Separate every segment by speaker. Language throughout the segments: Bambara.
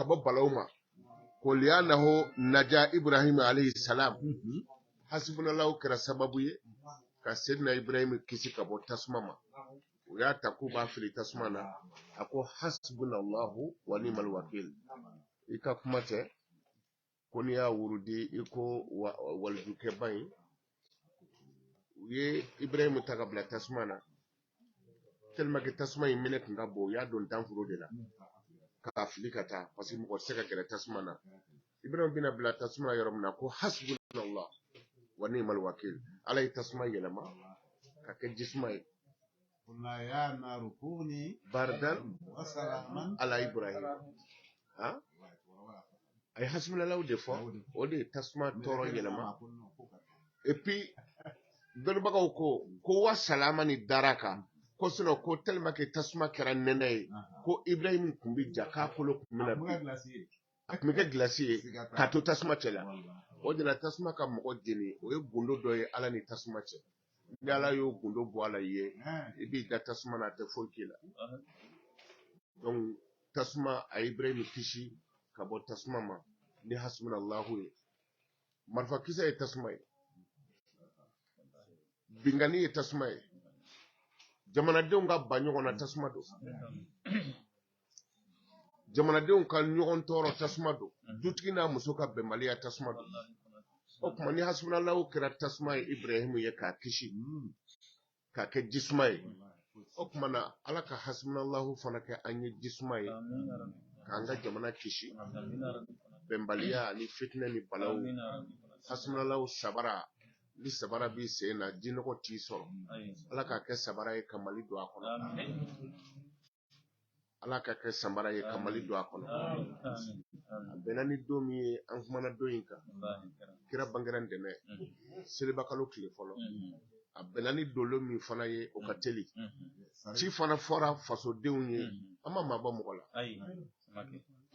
Speaker 1: kabo balawma ko lianahu naja Ibrahim alayhi salam hasbunallahu kira sababu ye ka sayyidina Ibrahim kisi kabo tasmama ya takuba fili tasmana ako hasbunallahu wa ni'mal wakil ika kumate koni ya wurudi iko waljuke bayi ye Ibrahim takabla tasmana tellement que tasma in minute ngabo ya don danfuro de la ka filikata parce que mo seka kera tasma na Ibrahim bin abla tasma yaramna ko hasbunallah wa ni'mal wakil alay tasma yelama ka ke jismay
Speaker 2: قلنا يا نار كوني
Speaker 1: bardan
Speaker 2: وسلاما
Speaker 1: ala Ibrahim ha ay hasbunallah de fois o de tasma toro yelama et puis don bagaw ko wa salama ni daraka ko sino ko tellement que tasma kera nene ko Ibrahim kumbi jaka kolo kumina akmike glacier ka to tasma cela o de la tasma ka mo jeni o e gundo do ye ala ni tasma ce ni ala yo gundo bo ala ye e bi da tasma na te folkila donc tasma a Ibrahim kishi ka bo tasma ma ni hasbunallahu ye marfa kisa e tasma ye bingani e tasma ye jamanadenw ka ba ɲɔgɔn na tasuma don jamanadenw ka ɲɔgɔn tɔɔrɔ tasuma don dutigi n'a muso ka bɛnbaliya tasuma don o tuma ni hasbunallahu kɛra tasuma ye Ibrahim ye k'a kisi k'a kɛ jisuma ye o tuma na ala ka hasbunallahu fana kɛ an ye jisuma ye k'an ka jamana kisi bɛnbaliya ani fitinɛ ni balaw hasbunallahu sabara ni sabara b'i sen na jinɔgɔ t'i sɔrɔ ala k'a kɛ sabara ye ka Mali don a kɔnɔ ala k'a kɛ sabara ye ka Mali don a kɔnɔ a bɛnna ni don min ye an kumana don in kan kira bangera dɛmɛ seliba kalo tile fɔlɔ a bɛnna ni dolo min fana ye o ka teli ci fana fɔra fasodenw ye an ma maa bɔ mɔgɔ la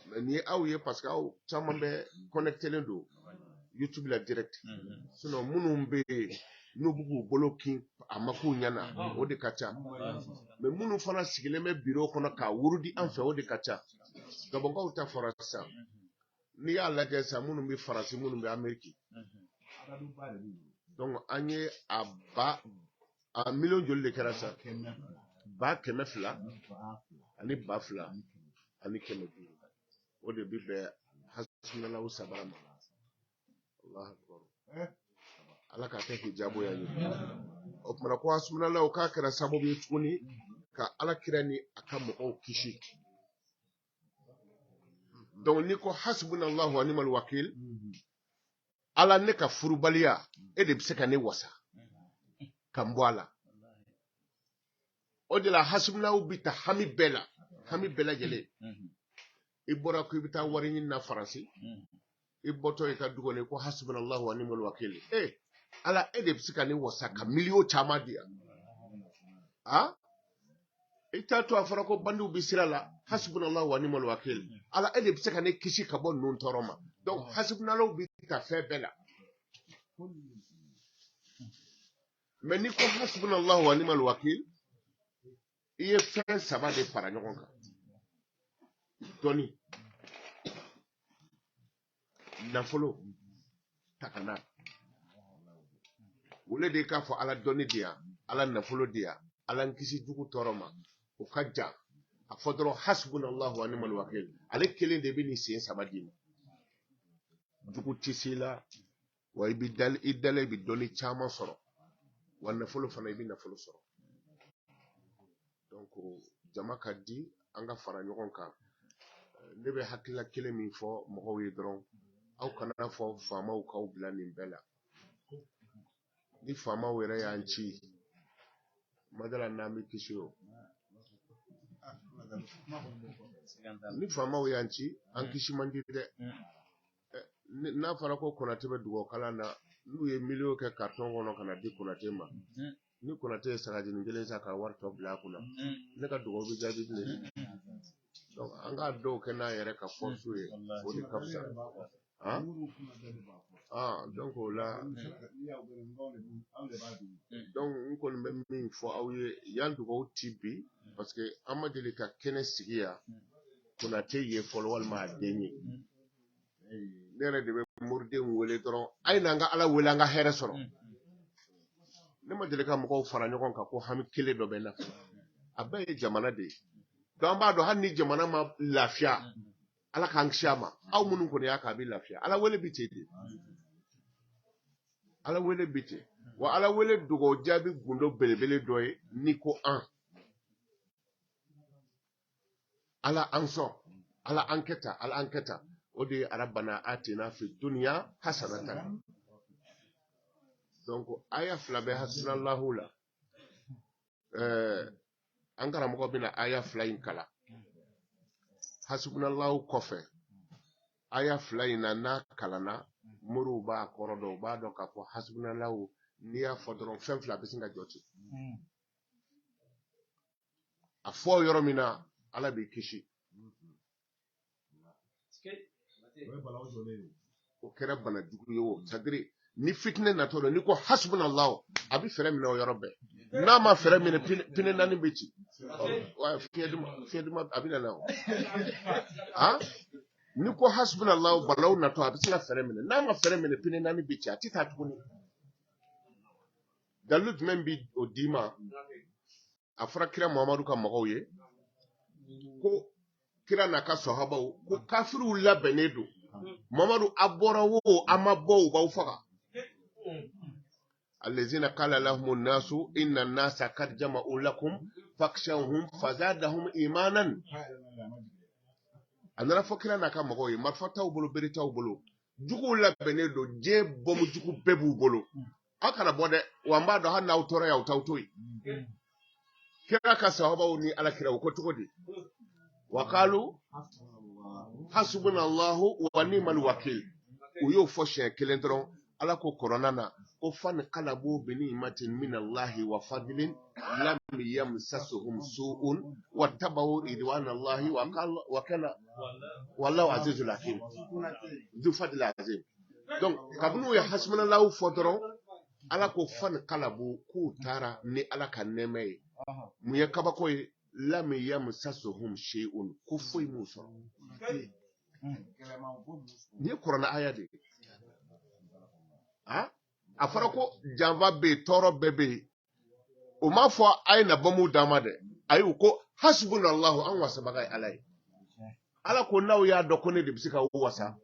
Speaker 1: mais ni ye aw ye parce que aw caman bɛ connectelen don YouTube la direct sinon minnu bɛ n'u b'u k'u bolo kin a ma k'u ɲɛna o de ka ca mais minnu fana sigilen bɛ bureau kɔnɔ k'a wurudi an fɛ o de ka ca gabɔnkaw ta fɔra sisan n'i y'a lajɛ sisan minnu bɛ Faransi minnu bɛ Amérique donc an ye a million joli de kɛra sisan 200,000 ani 2,000 ani 500 o de bi bɛn hasbunallahu sabara ma Allah akbar ala k'a kɛ hijabu ya ye o tumana ko hasbunallahu k'a kɛra sababu ye tuguni ka ala kira ni a ka mɔgɔw kisi donc ni ko hasbunallahu wa ni'mal wakil ala ne ka furubaliya e de bɛ se ka ne wasa ka n bɔ a la o de la hasbunallahu bi ta hami bɛɛ lajɛlen i bɔra ko i bɛ taa wari ɲini na Faransi i bɔtɔ i ka du kɔnɔ ko hasbunallahu wa ni'mal wakil ala e de bɛ se ka ne wasa ka miliyo caman di yan i t'a to a fɔra ko bandiw bɛ sira la hasbunallahu wa ni'mal wakil ala e de bɛ se ka ne kisi ka bɔ ninnu tɔɔrɔ ma donc hasbunallahu bɛ ta fɛn bɛɛ la mais ni ko hasbunallahu wa ni'mal wakil i ye fɛn saba de fara ɲɔgɔn kan dɔnni nafolo takana wole de k'a fɔ ala dɔnni di yan ala nafolo di yan ala n kisi jugu tɔɔrɔ ma o ka jan a fɔ dɔrɔn hasbunallahu wa ni'mal wakil ale kelen de bɛ nin sen saba di ma jugu tɛ se la wa i dala i bɛ dɔnni caman sɔrɔ wa nafolo fana i bɛ nafolo sɔrɔ donc jama ka di an ka fara ɲɔgɔn kan ne bɛ hakilila kelen min fɔ mɔgɔw ye dɔrɔn aw kana fɔ faamaw k'aw bila nin bɛɛ la ni faamaw yɛrɛ y'an ci madala n'an bɛ kisi o ni faamaw y'an ci an kisi man di dɛ n'a fɔra ko Konate bɛ dugawu kalan na n'u ye miliyo kɛ carton kɔnɔ ka na di Konate ma ni Konate ye sagajinin kelen san ka wari tɔ bila a kunna ne ka dugawu bɛ jaabi bilen donc an k'a dɔw kɛ n'a yɛrɛ ka force ye o de ka fisa donc o la donc n kɔni bɛ min fɔ aw ye yan dugawu ti bi parce que an ma deli ka kɛnɛ sigi yan Konate ye fɔlɔ walima a den ye ne yɛrɛ de bɛ moridenw wele dɔrɔn a ye n'an ka ala wele an ka hɛrɛ sɔrɔ ne ma deli ka mɔgɔw fara ɲɔgɔn kan ko hami kelen dɔ bɛ na a bɛɛ ye jamana de ye donc an b'a dɔn hali ni jamana ma lafiya ala k'an kisi a ma aw minnu kɔni y'a k'a bɛ lafiya ala wele bi ten de ala wele bi ten wa ala wele dogo jaabi gundo belebele dɔ ye ni ko an ala an sɔn ala an kɛ tan ala an kɛ tan o de ye arabana atina fi duniya hasanatan donc aya fila bɛ hasbunallahu la an karamɔgɔ bɛna aya fila in kala hasbunallahu kɔfɛ aya fila in na n'a kalanna moriw b'a kɔrɔ dɔn u b'a dɔn k'a fɔ hasbunallahu n'i y'a fɔ dɔrɔn fɛn fila bɛ sin ka jɔ ten a fɔ yɔrɔ min na ala b'i kisi o kɛra bana jugu ye o c'est-à-dire ni fitinɛ natɔ don ni ko hasbunallahu a bɛ fɛrɛ minɛ o yɔrɔ bɛɛ n'a ma fɛrɛ minɛ pine naani bɛ ci fiɲɛ duma a bɛ na na o ni ko hasbunallahu balaw natɔ a bɛ se ka fɛrɛ minɛ n'a ma fɛrɛ minɛ pine naani bɛ ci a tɛ taa tuguni dalu jumɛn bɛ o d'i ma a fɔra kira muhamadu ka mɔgɔw ye ko kira n'a ka sɔhabaw ko kafiriw labɛnnen don muhamadu a bɔra wo a ma bɔ u b'aw faga الذين قال لهم الناس إن الناس قد جمعوا لكم فاخشوهم فزادهم إيمانا أنا فكرة أنا كم قوي ما فتاو بلو بريتاو بلو جوكو لا بنيدو جي بوم جوكو بيبو بلو أكنا بوده وامبا ده هنا أوتوري أو تاوتوي كلا كسبوا وني على كلا وكتودي وقالوا حسبنا الله ونعم الوكيل ويو فشة كلندرون على كورونا وفن قلبوا بنعمة من الله وفضل لم يمسسهم سوء واتبعوا رضوان الله وكان والله عزيز الحكيم ذو فضل عظيم donc kabunu ya hasbuna lahu fodron ala ko fan qalabu ku tara ni ala ka neme mu ya kabako lam yamsasuhum shay'un ku foi muso ni corona aya de a fɔra ko janfa bɛ yen tɔɔrɔ bɛɛ bɛ yen o m'a fɔ a ye na bɔnmu d'a ma dɛ ayi u ko hasbunallahu an wasabaga ye ala ye ala ko n'aw y'a dɔn ko ne de bɛ se ka wasa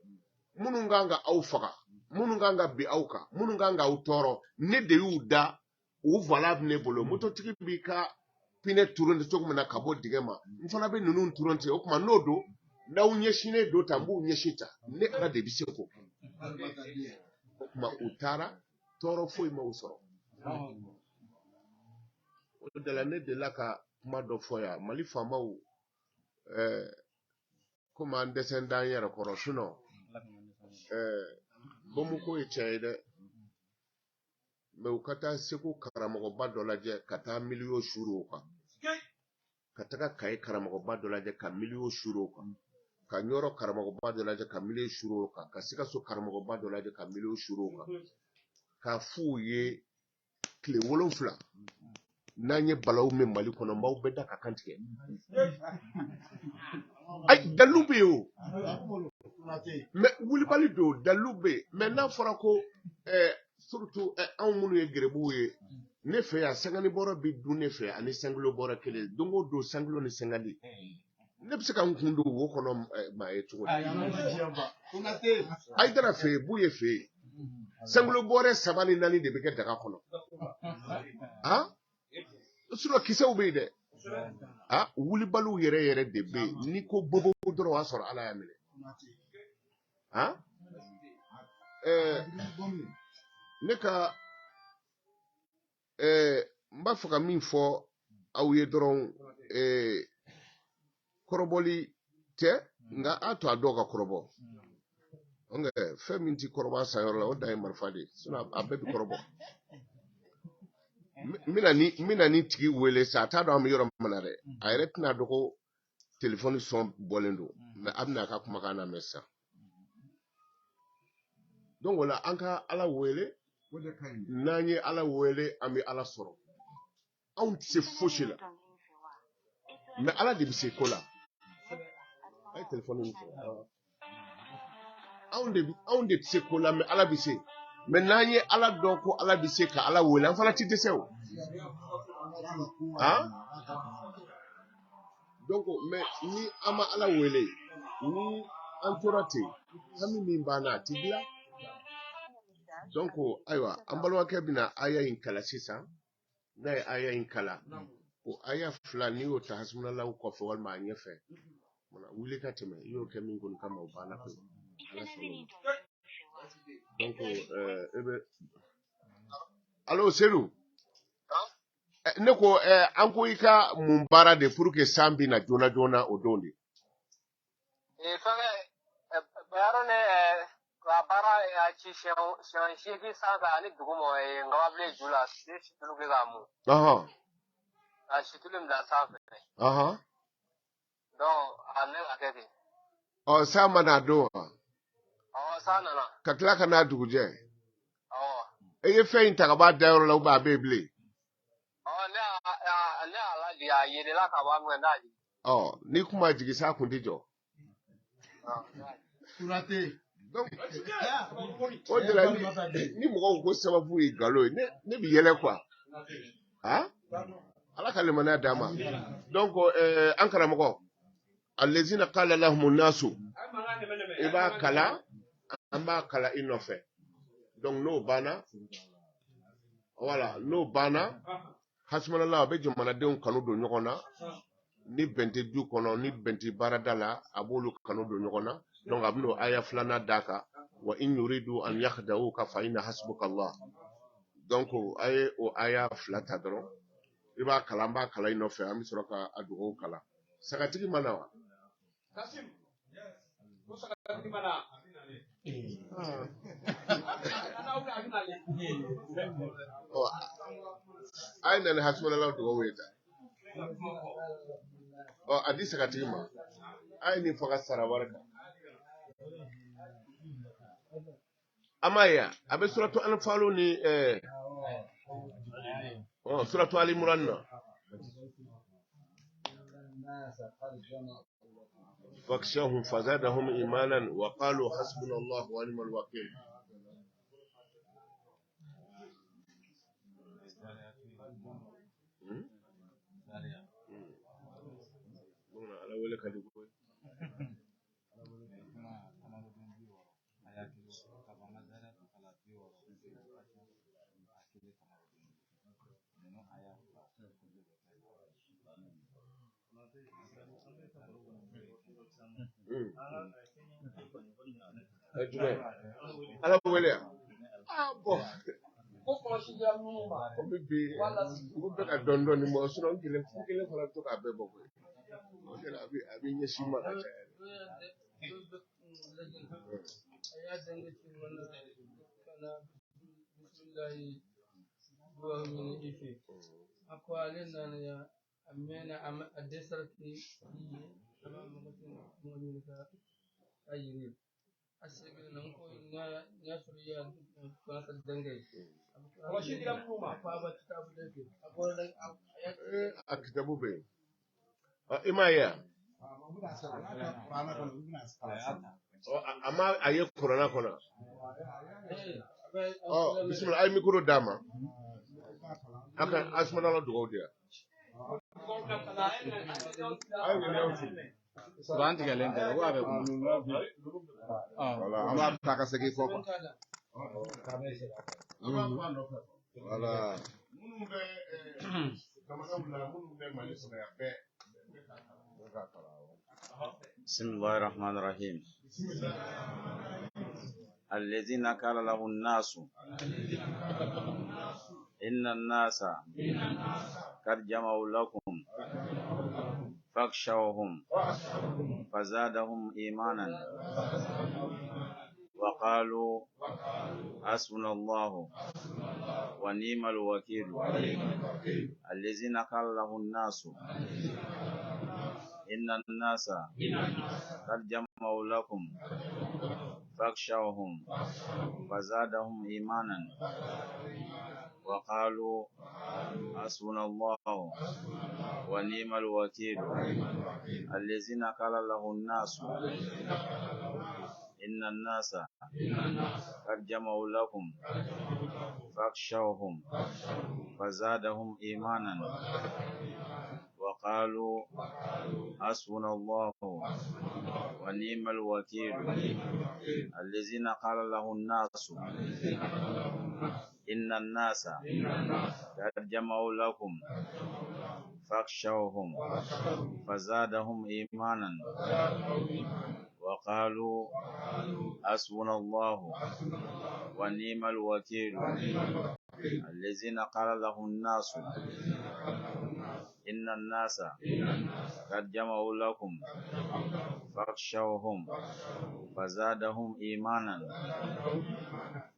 Speaker 1: minnu kan ka aw faga minnu kan ka bin aw kan minnu kan ka aw tɔɔrɔ ne de y'u da u vala bɛ ne bolo mototigi b'i ka pinɛ turon cogo min na ka bɔ dingɛ ma n fana bɛ ninnu turon ten o tuma n'o don n'aw ɲɛsinnen don ta n b'u ɲɛsin ta ne ala de bɛ se ko o tuma u taara tɔɔrɔ foyi ma u sɔrɔ o de la ne delila ka kuma dɔ fɔ yan mali faamaw komi an dɛsɛ d'an yɛrɛ kɔrɔ sinon bɔnmuko ye tiɲɛ ye dɛ mɛ u ka taa segu karamɔgɔba dɔ lajɛ ka taa miliyo suru o kan ka taga kaye karamɔgɔba dɔ lajɛ ka miliyo suru o kan ka ɲɔrɔ karamɔgɔba dɔ lajɛ ka miliyo suru o kan ka sikaso karamɔgɔba dɔ lajɛ ka miliyo suru o kan k'a f'u ye tile 7 n'an ye balawu min mali kɔnɔ n b'aw bɛɛ da ka kan tigɛ ayi dalu bɛ yen o mɛ wulibali don dalu bɛ yen mɛ n'a fɔra ko surtout anw minnu ye gɛrɛbuw ye ne fɛ yan sangani bɔrɔ bɛ dun ne fɛ ani sangilo bɔrɔ kelen don o don sangilo ni sangani ne bɛ se ka n kun don wo kɔnɔ maa ye cogo di ayi dara fɛ yen bu ye fɛ yen sangilo bɔrɛ 3 ni 4 de bɛ kɛ daga kɔnɔ surɔ kisɛw bɛ yen dɛ wulibaliw yɛrɛ yɛrɛ de bɛ yen n'i ko bobo dɔrɔn o y'a sɔrɔ ala y'a minɛ ne ka n b'a fɛ ka min fɔ aw ye dɔrɔn kɔrɔbɔli tɛ nka a to a dɔw ka kɔrɔbɔ fɛn min tɛ kɔrɔbɔ a sanyɔrɔ la o dan ye marifa de ye a bɛɛ bɛ kɔrɔbɔ n bɛna ni tigi wele sa a t'a dɔn an bɛ yɔrɔ min na dɛ a yɛrɛ tɛna dɔn ko telefɔni sɔn bɔlen don mɛ a bɛna a ka kumakan lamɛn sisan donc o la an ka ala wele n'an ye ala wele an bɛ ala sɔrɔ anw tɛ se fosi la mɛ ala de bɛ se ko la ay téléphone ni on de se ko la mais ala bi se mais nanye ala don ko ala bi se ka ala wala fala ti dese o hein donc mais ni ama ala wele ni antorate kami min bana tibla donc aywa ambalwa kebina aya in kala sisa na aya in kala o aya fulani o ta hasmuna law ko fo wal ma nyefe mona wuli ka teme yo ke min gon kama o bana ko ala solo donc ebe allo Seydou ne ko an ko ika mun bara de pour que sambi na jona jona o donde
Speaker 3: fanga bayaro ne ka bara ya ci shan shi ki sanga ni dugumo ngawable jula shi tulu ke gamu
Speaker 1: aha
Speaker 3: a shi tulum da safe
Speaker 1: aha
Speaker 3: donc anne akete
Speaker 1: o sama na do
Speaker 3: sana na
Speaker 1: ka tla kana duguje
Speaker 3: oh
Speaker 1: eye fe inta ba dairo la ba beble
Speaker 3: ne ala dia yede la ka ba mu ndaji
Speaker 1: ni kuma jigi sa kun dijo
Speaker 2: Surate.
Speaker 1: donc o de la ni mo ko sababu igalo ne bi yele kwa ha ala kale mana dama donc an kara mo allazina qala lahum an-nasu iba kala amba kala inofe donc no bana voilà no bana hasmanallah be jomana den kanu do nyogona ni bente du kono ni bente baradala abulu kanu do nyogona donc abno aya flana daka wa in yuridu an yakhda'uka fa inna hasbuka Allah donc ay o aya flata dron iba kalamba kala inofe ami soroka adugo kala sakatigi manawa Kasim yes sakatigi mana ay nan hasmanallah do weta hadisa katima ay ni faga sarawarka amaya abe suratu anfal ni suratu ali imran فاكشاهم فزادهم إيمانا وقالوا حسبنا الله ونعم الوكيل ala wele bon o bibi o be ka dondo ni mo so non kile fara to ka be boko o de la abi nyesi ma ka cha
Speaker 4: ya dange ci wala kana bismillah duwa min ife akwalin nan ya amena am adesarti ama mutum mu'min ka ayiri asibin nan ko na suriya ba ka dange kuma shi gidan kuma fa ba ta bu dake akwai dan
Speaker 1: akitabu be imaya ama aye corona kona bismillah ay mikro dama aka asmanala dugo dia ay ne
Speaker 2: Suranti kalen kala wa be ko. Voilà, ama taka segi ko. Voilà.
Speaker 5: بسم الله الرحمن الرحيم الذين قال له الناس إن الناس قد جمعوا لكم فاخشوهم فزادهم إيمانا وقالوا حسبنا الله ونعم الوكيل الذين قال له الناس إن الناس قد جمعوا لكم فاخشوهم فزادهم إيمانا وقالوا حسبنا الله ونعم الوكيل الذين قال له الناس إن الناس قد جمعوا لكم فاخشوهم فزادهم إيمانا وقالوا حسبنا الله ونعم الوكيل الذين قال له الناس إن الناس قد جمعوا لكم فاخشوهم فزادهم إيمانا وقالوا حسبنا الله ونعم الوكيل الذين قال له الناس إن الناس قد جمعوا لكم فاخشوهم فزادهم إيمانا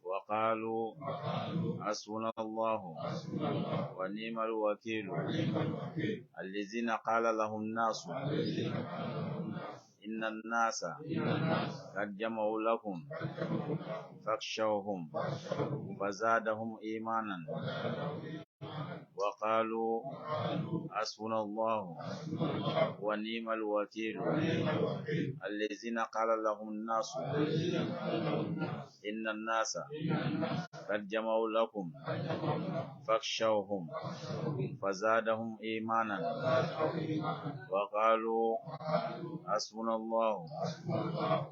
Speaker 5: وقالوا حسبنا الله ونعم الوكيل الذين قال له الناس إن الناس قد جمعوا لكم فاخشوهم فزادهم إيمانا وقالوا حسبنا الله ونعم الوكيل الذين قال لهم الناس إن الناس قد جمعوا لكم فاخشوهم فزادهم إيمانا وقالوا حسبنا الله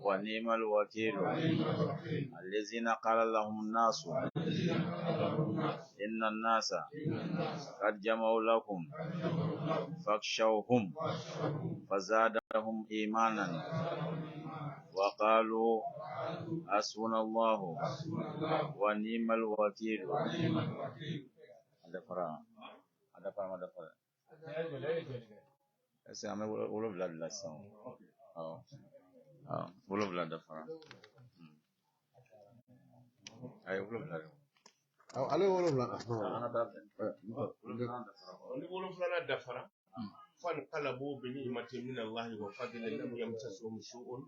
Speaker 5: ونعم الوكيل الذين قال لهم الناس إن الناس قد جمعوا لكم فاخشوهم فزادهم إيمانا وقالوا حسبنا الله ونعم الوكيل. Ada para. Saya ambil ulo belad sang. Ulo belad para. Ayo ulo belad.
Speaker 2: Ale ulo belad.
Speaker 1: ulo belad dafara. فانقلبوا بنعمة من الله وفضل لم يمسسهم سوء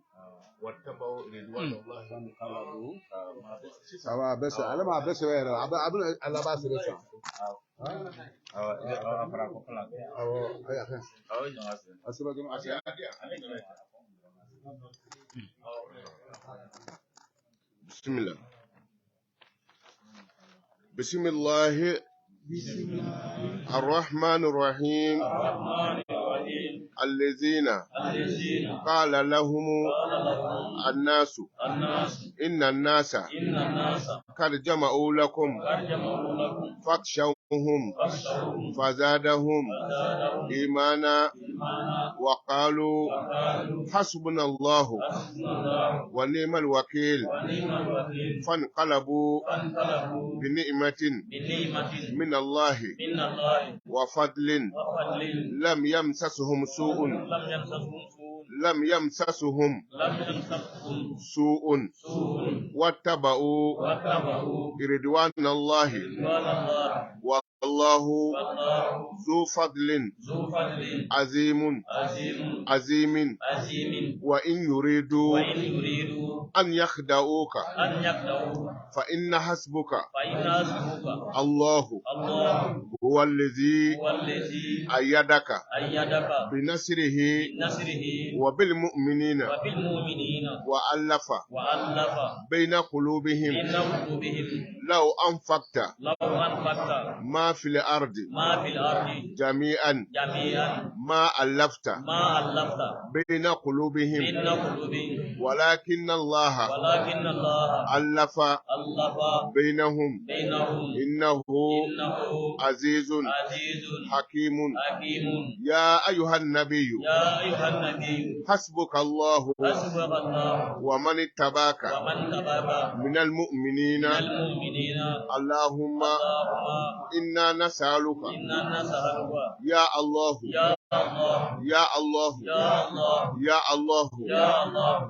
Speaker 1: واتبعوا رضوان الله فانقلبوا
Speaker 2: سوا بس انا ما بس وين انا بس بس
Speaker 1: بسم الله بسم الله الرحمن الرحيم الذين قال لهم الناس إن الناس قد جمعوا لكم فاخشوهم فزادهم إيمانا وقالوا حسبنا الله ونعم الوكيل فانقلبوا بنعمة من الله وفضل لم يمسسهم سوء واتبعوا رضوان الله والله ذو فضل عظيم وإن يريدوا أن يخدعوك فإن حسبك الله هو الذي أيدك بنصره وبالمؤمنين وألف بين قلوبهم لو أنفقت ما في الأرض جميعا ما ألفت بين قلوبهم ولكن الله ألف بينهم إنه عزيز حكيم يا أيها النبي حسبك الله ومن اتبعك من المؤمنين اللهم إنا نسألك يا الله يا الله يا الله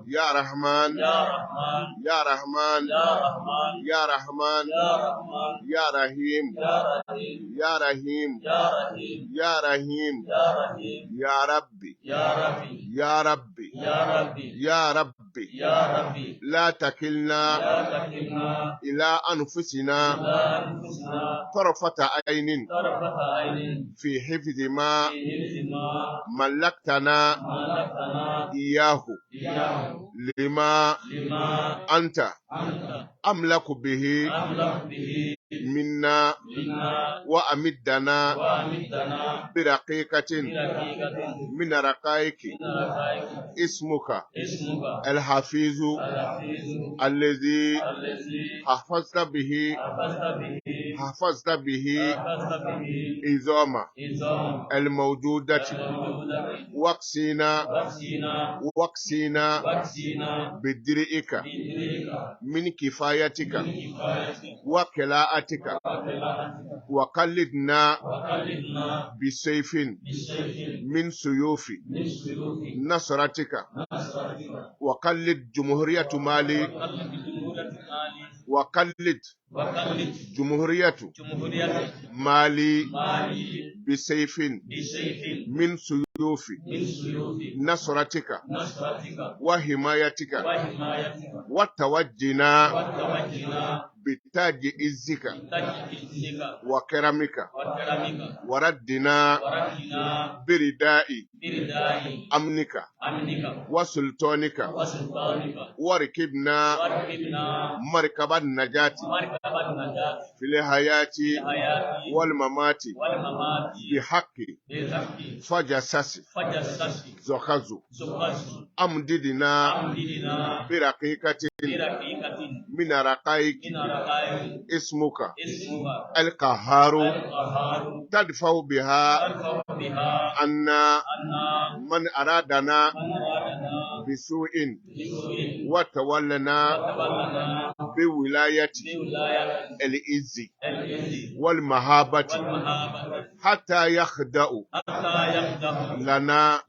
Speaker 1: يا رحمن يا رحمن يا رحمن يا رحيم يا رحيم يا رحيم يا ربي يا ربي يا ربي لا تكلنا إلى أنفسنا طرفة عين في حفظ ما ملكتنا إياه لما أنت أملك به منا وأمدنا برقيقة من رقائق اسمك الحفيظ الذي حفظت به عظام الموجودة واكسينا بدرئك من كفايتك وكلاءتك وقلدنا بسيف من سيوف نصرتك وقلد جمهورية مالي وقلد جمهورية مالي بسيف من سيوف نصرتك وحمايتك وتوجنا بتاج عزك وكرمك وردنا برداء أمنك وسلطانك وركبنا مركب النجاة في الحياة والممات بحق فجسس زخزو أمددنا برقيقة من رقائق اسمك القهار تدفع بها أن من أرادنا بسوء وتولنا بولاية العز والمهابة حتى يخدع لنا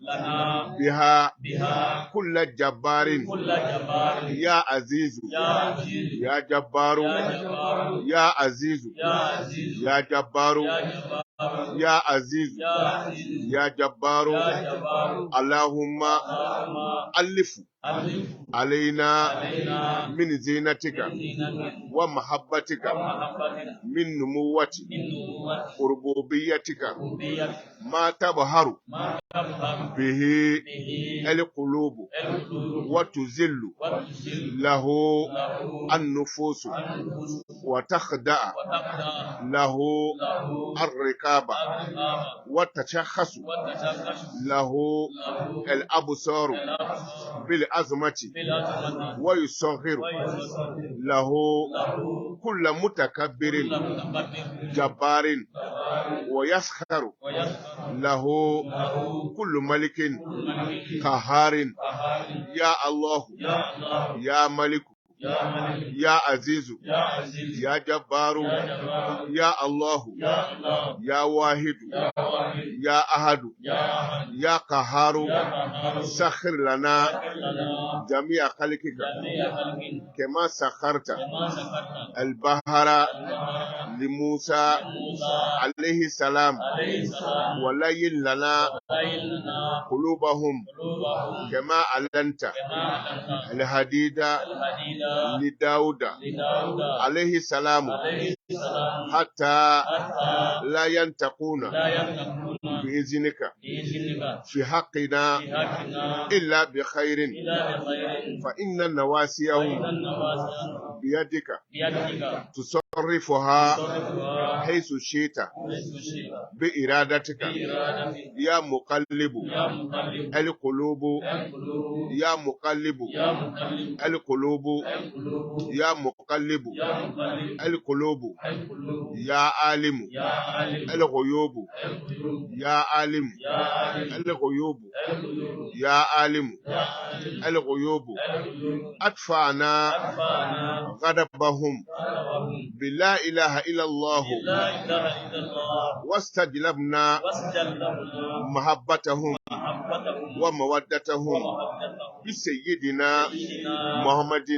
Speaker 1: بها كل جبار يا عزيز يا جبار يا عزيز يا جبار يا عزيز يا جبار اللهم ألف علينا من زينتك ومحبتك من نموة ربوبيتك ما تبهر به القلوب وتزل له النفوس وتخدع له الركابة وتشخص له الأبصار بالعظمة ويصغر له كل متكبر جبار ويسخر له كل ملك قهار يا الله يا ملك يا عزيز يا جبار يا الله يا واحد يا أحد يا قهار سخر لنا جميع خلقك كما سخرت البحر لموسى عليه السلام ولين لنا قلوبهم كما علنت الحديد لداود عليه السلام حتى لا ينتقون بإذنك في حقنا إلا بخير فإن نواسيهم بيدك تصرفها حيث شئت بإرادتك يا مقلب القلوب يا مقلب القلوب يا مقلب القلوب يا عالم الغيوب يا عالم الغيوب يا عالم الغيوب أدفعنا غضبهم بلا إله إلا الله واستجلبنا محبتهم ومودتهم بسيدنا محمد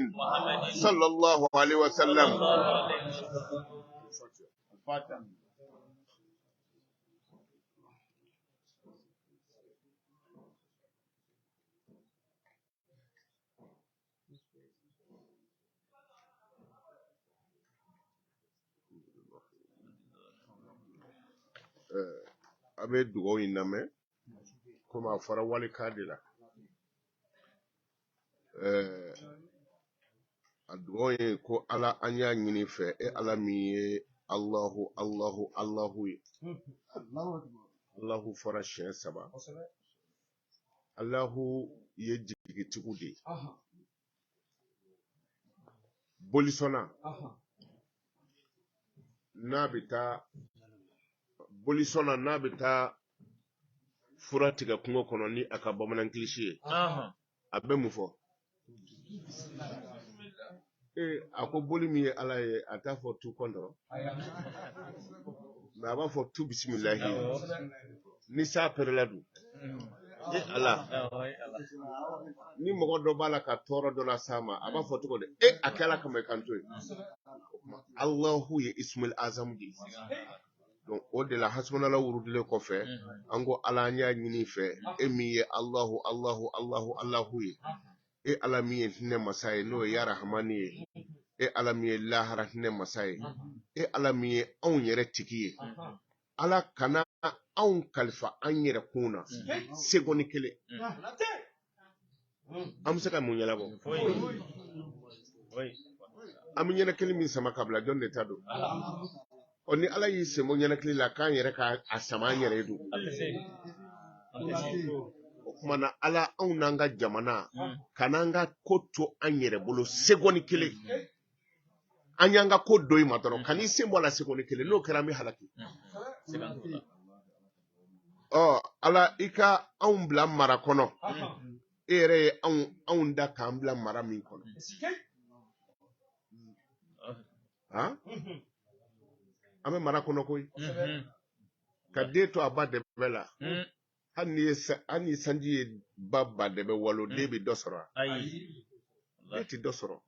Speaker 1: صلى الله عليه وسلم. Abe dugaw in lamɛn komi a fɔra walikan de la. A dugaw ye ko ala an y'a ɲini fɛ ala min ye Allahu ye. Allahu fɔra siɲɛ 3. Allahu ye jigitigiw de ye. Bolisɔnna n'a bɛ taa fura tigɛ kungo kɔnɔ ni a ka bamanan kilisi ye a bɛ mun fɔ? A ko boli min ye ala ye a t'a fɔ tu kɔntɔrɔ mais a b'a fɔ tu bisimilahi ni sa pɛrɛla dun ala ni mɔgɔ dɔ b'a la ka tɔɔrɔ dɔ la s'a ma a b'a fɔ cogo di a kɛla kama i kan to yen. Allahu ye Ismail Azam de ye. Donc o de la hasbunallahu wurudilen kɔfɛ an ko ala an y'a ɲini fɛ e min ye Allahu ye. E ala min ye hinɛ masa ye n'o ye ya rahamani ye. E ala min ye lahara hinɛ masa ye. E ala min ye anw yɛrɛ tigi ye. Ala kana anw kalifa an yɛrɛ kun na seconde kelen. An bɛ se ka mun ɲɛnabɔ? An bɛ ɲɛnakili min sama ka bila jɔn de ta don? Ni ala y'i semo ɲɛnakili la k'an yɛrɛ ka a sama an yɛrɛ don. O kuma na ala anw n'an ka jamana kan'an ka ko to an yɛrɛ bolo seconde kelen. An y'an ka ko do i ma dɔrɔn kan'i sen bɔ a la seconde kelen n'o kɛra an bɛ halaki. Ala i ka anw bila mara kɔnɔ. E yɛrɛ ye anw da k'an bila mara min kɔnɔ. An bɛ mara kɔnɔ koyi. Ka den to a ba dɛbɛ la. Hali ni sanji ye ba dɛbɛ walo den bɛ dɔ sɔrɔ a. Den tɛ dɔ sɔrɔ.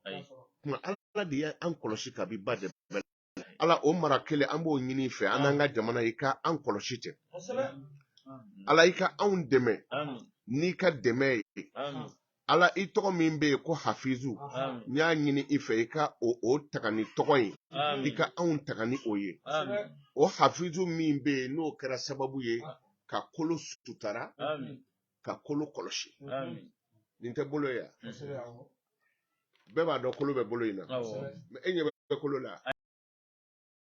Speaker 1: Kuma ala de y'an kɔlɔsi ka bi ba dɛbɛ la. Ala o mara kelen an b'o ɲini fɛ an n'an ka jamana i ka an kɔlɔsi tɛ. Ala i ka anw dɛmɛ n'i ka dɛmɛ ye. Ala i tɔgɔ min bɛ yen ko Hafizu n y'a ɲini i fɛ i ka o taga ni tɔgɔ ye i ka anw taga ni o ye. O Hafizu min bɛ yen n'o kɛra sababu ye ka kolo sutara ka kolo kɔlɔsi. Nin tɛ bolo ye wa? Bɛɛ b'a dɔn kolo bɛ bolo in na mais e ɲɛ bɛ kolo la.